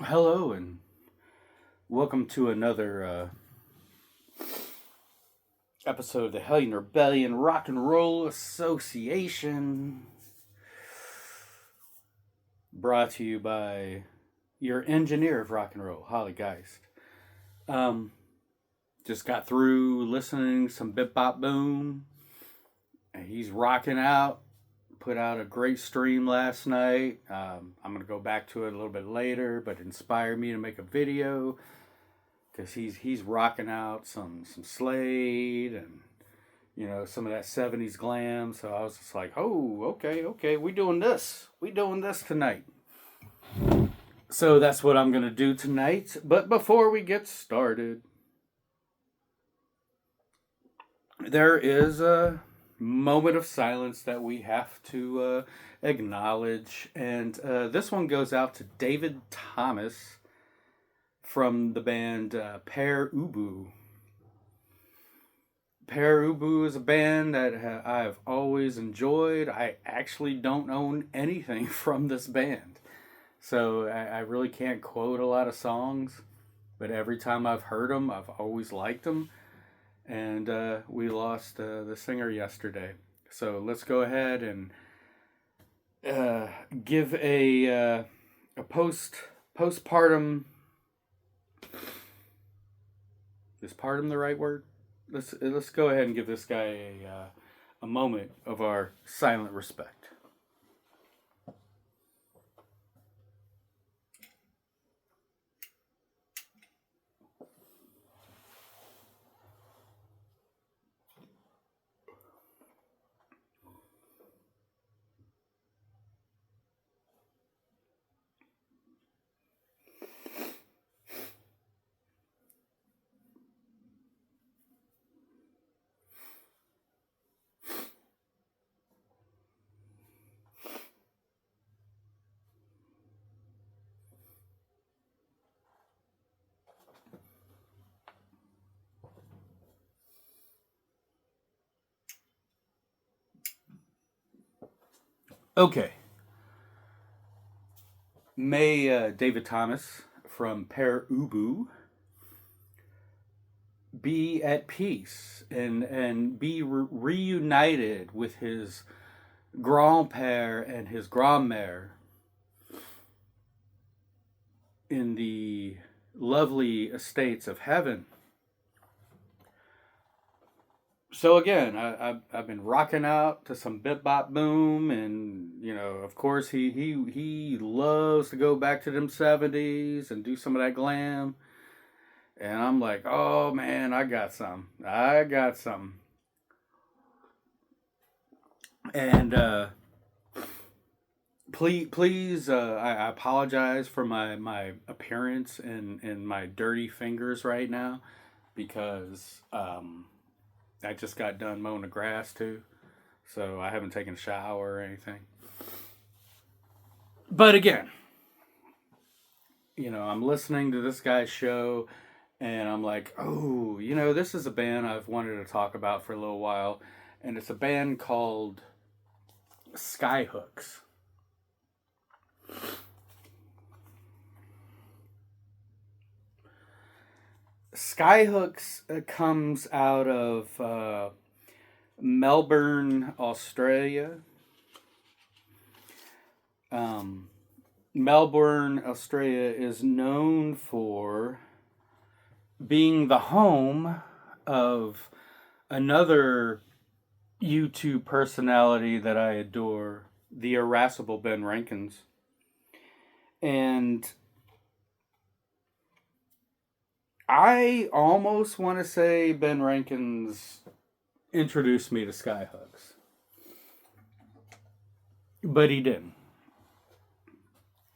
Hello and welcome to another episode of the Hellion Rebellion Rock and Roll Association. Brought to you by your engineer of rock and roll, Holly Geist. Um, just got through listening some Bip Bop Boom. And he's rocking out. Put out a great stream last night. I'm going to go back to it a little bit later, but it inspired me to make a video because he's rocking out some Slade and some of that 70s glam. So I was just like, oh, okay, we doing this tonight. So that's what I'm going to do tonight. But before we get started, there is a moment of silence that we have to acknowledge. And this one goes out to David Thomas from the band Père Ubu. Père Ubu is a band that I've always enjoyed. I actually don't own anything from this band. So I really can't quote a lot of songs. But every time I've heard them, I've always liked them. And we lost the singer yesterday. So let's go ahead and give a postpartum. Is partum the right word? Let's go ahead and give this guy a moment of our silent respect. Okay. May David Thomas from Père Ubu be at peace and be reunited with his grand-père and his grand-mère in the lovely estates of heaven. So again, I've been rocking out to some Bip Bop Boom, and of course he loves to go back to them 70s and do some of that glam. And I'm like, oh man, I got some. And please, I apologize for my appearance and my dirty fingers right now because I just got done mowing the grass too, so I haven't taken a shower or anything. But again, I'm listening to this guy's show, and I'm like, oh, this is a band I've wanted to talk about for a little while, and it's a band called Skyhooks. Skyhooks comes out of Melbourne, Australia. Melbourne, Australia is known for being the home of another YouTube personality that I adore, the irascible Ben Rankins. And I almost want to say Ben Rankins introduced me to Skyhooks. But he didn't.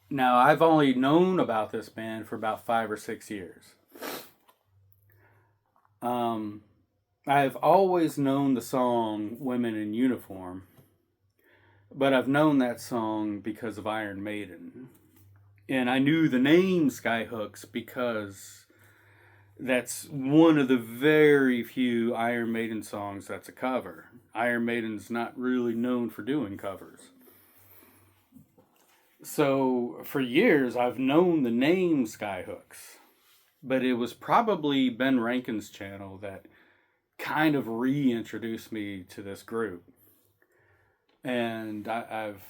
Now, I've only known about this band for about 5 or 6 years. I've always known the song Women in Uniform, but I've known that song because of Iron Maiden. And I knew the name Skyhooks because that's one of the very few Iron Maiden songs that's a cover. Iron Maiden's not really known for doing covers. So for years, I've known the name Skyhooks, but it was probably Ben Rankin's channel that kind of reintroduced me to this group. And I've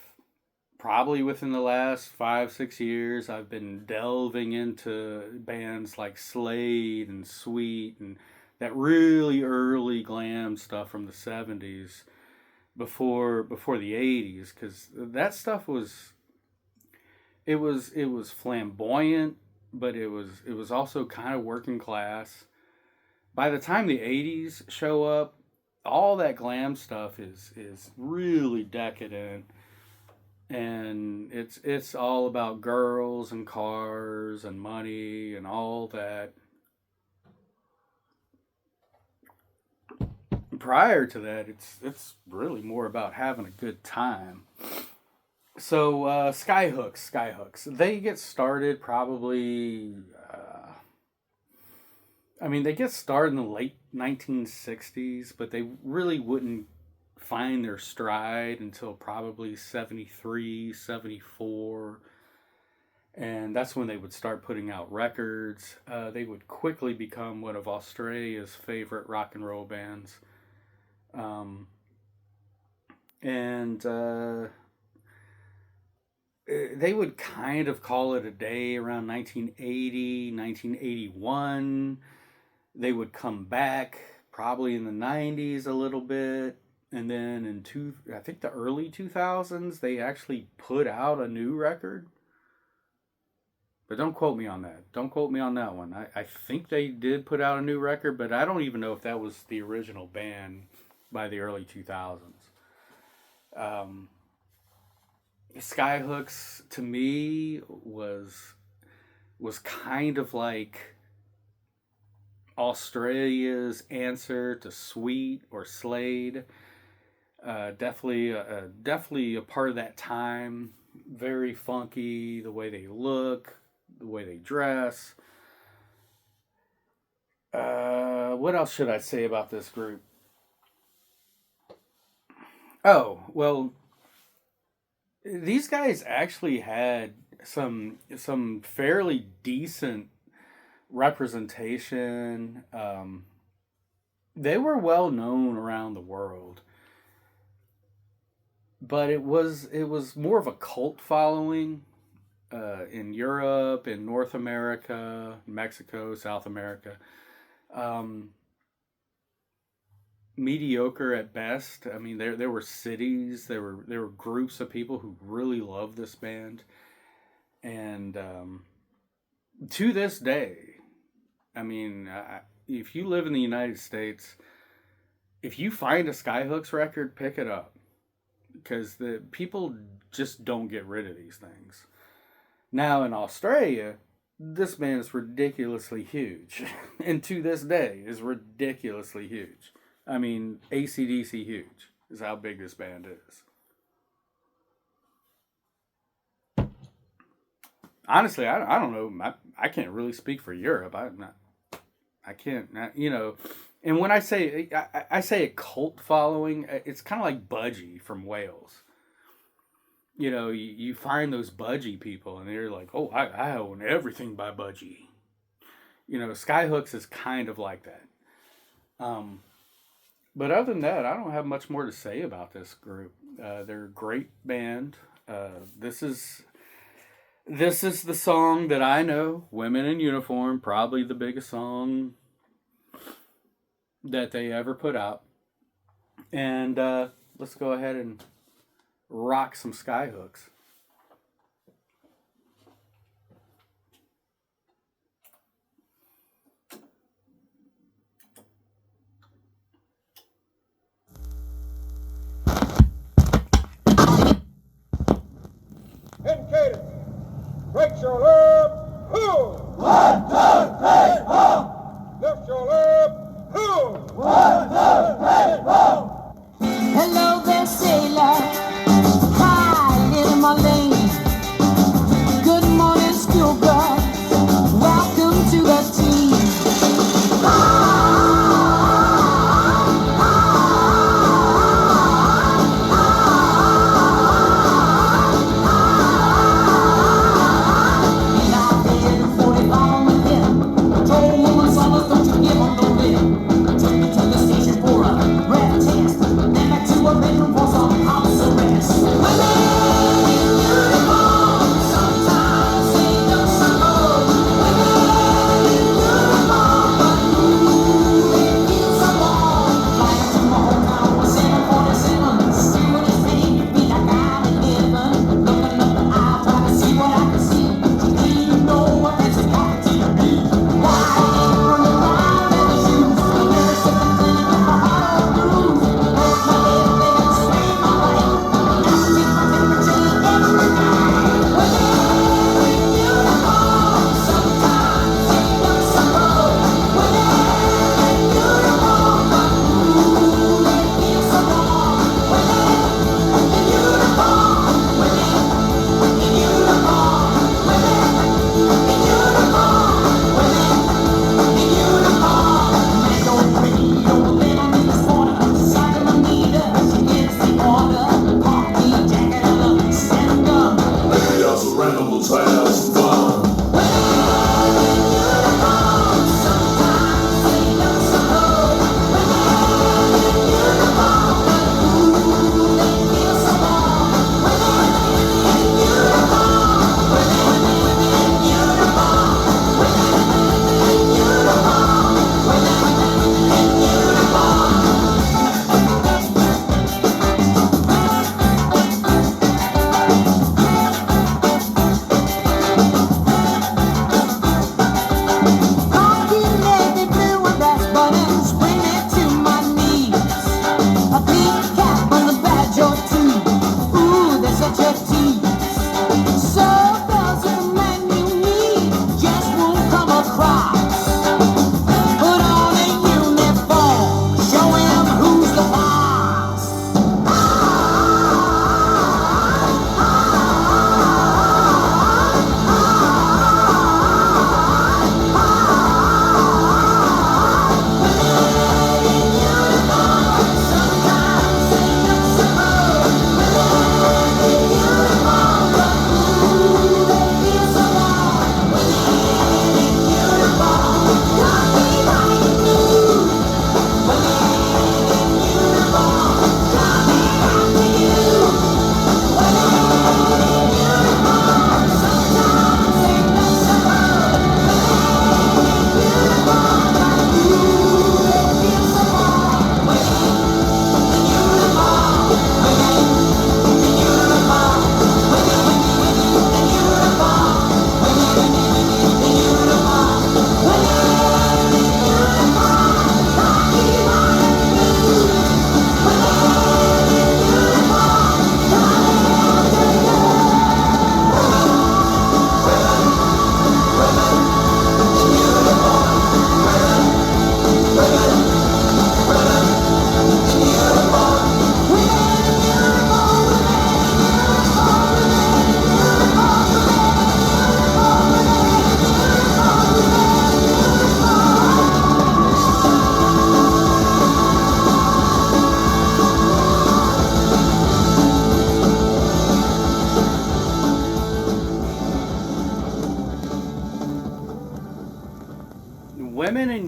probably within the last 5-6 years, I've been delving into bands like Slade and Sweet and that really early glam stuff from the 70s before the 80s, because that stuff was flamboyant, but it was also kind of working class. By the time the 80s show up, all that glam stuff is really decadent, and it's all about girls and cars and money and all that. Prior to that, it's really more about having a good time. So Skyhooks, they get started probably. They get started in the late 1960s, but they really wouldn't find their stride until probably 73, 74. And that's when they would start putting out records. They would quickly become one of Australia's favorite rock and roll bands. They would kind of call it a day around 1980, 1981. They would come back probably in the 90s a little bit. And then I think the early 2000s, they actually put out a new record. But don't quote me on that. Don't quote me on that one. I think they did put out a new record, but I don't even know if that was the original band by the early 2000s. Skyhooks, to me, was kind of like Australia's answer to Sweet or Slade. Definitely a part of that time. Very funky, the way they look, the way they dress. What else should I say about this group? Oh, well, these guys actually had some fairly decent representation. They were well known around the world, but it was more of a cult following in Europe, in North America, Mexico, South America. Mediocre at best. There were cities, there were groups of people who really loved this band, and to this day, if you live in the United States, if you find a Skyhooks record, pick it up, because the people just don't get rid of these things. Now in Australia, this band is ridiculously huge, and to this day is ridiculously huge. AC/DC huge is how big this band is. Honestly, I don't know. I can't really speak for Europe. I can't, And when I say a cult following, it's kind of like Budgie from Wales. You find those Budgie people, and they're like, oh, I own everything by Budgie. Skyhooks is kind of like that. But other than that, I don't have much more to say about this group. They're a great band. This is the song that I know, Women in Uniform, probably the biggest song that they ever put out. And let's go ahead and rock some Skyhooks. In cadence, break your leg, who? 1, 2, 3, 4. Lift your leg, who? 1, 2, 3, 4. Hello there, sailor. Hi, little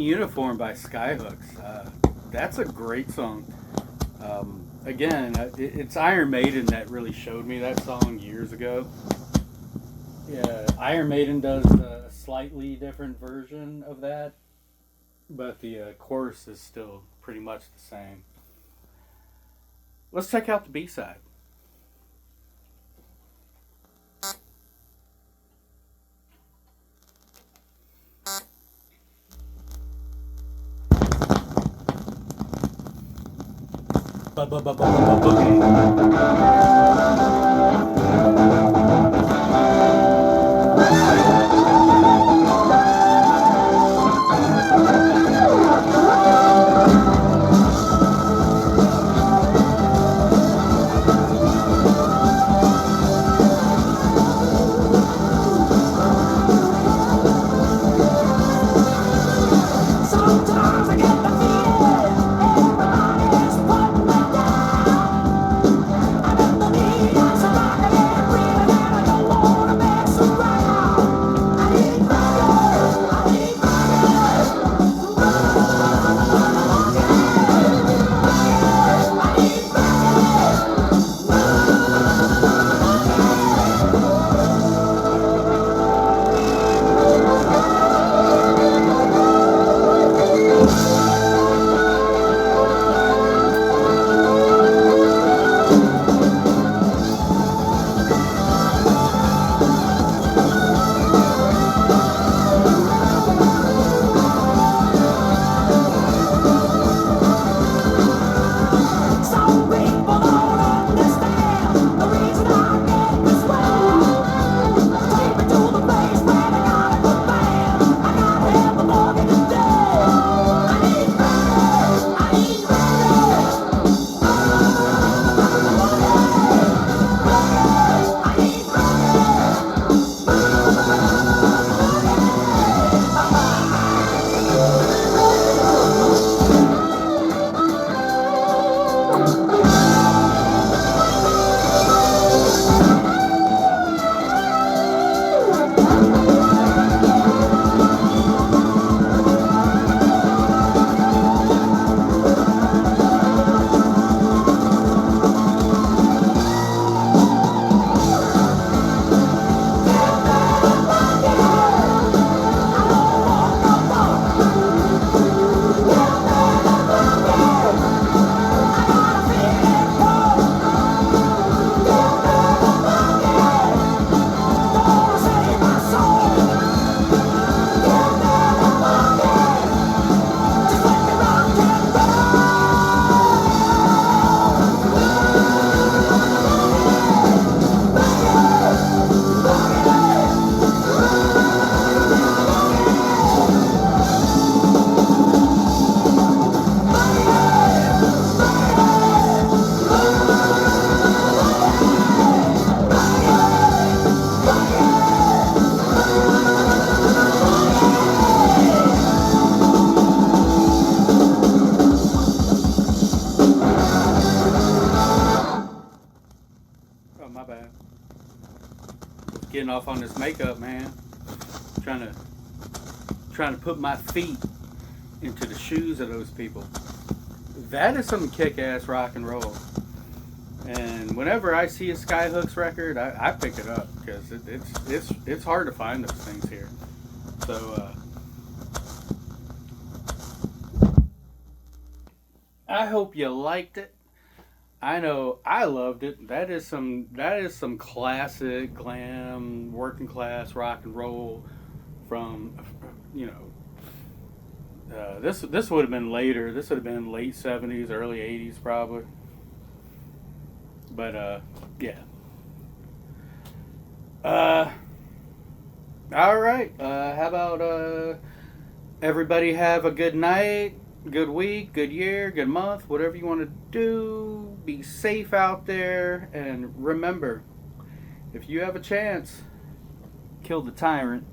Uniform by Skyhooks. That's a great song. Again, it's Iron Maiden that really showed me that song years ago. Yeah, Iron Maiden does a slightly different version of that, but the chorus is still pretty much the same. Let's check out the B-side. Sometimes I get the feeling everybody's putting me down. I got the need, I'm surviving and breathing, and I don't wanna mess around. I need money, I need money. I need some people don't understand the reason I get this way. Take me to the place where they got a good man. I gotta have the morning today. I need money, I need money. I need Oh, my bad. Getting off on this makeup, man. Trying to put my feet into the shoes of those people. That is some kick-ass rock and roll. And whenever I see a Skyhooks record, I pick it up because it's hard to find those things here. So I hope you liked it. I know I loved it. That is some classic glam working class rock and roll from, you know, this would have been later. This would have been late 70s, early 80s probably. But yeah. All right. How about everybody have a good night, good week, good year, good month, whatever you want to do. Be safe out there, and remember, if you have a chance, kill the tyrant.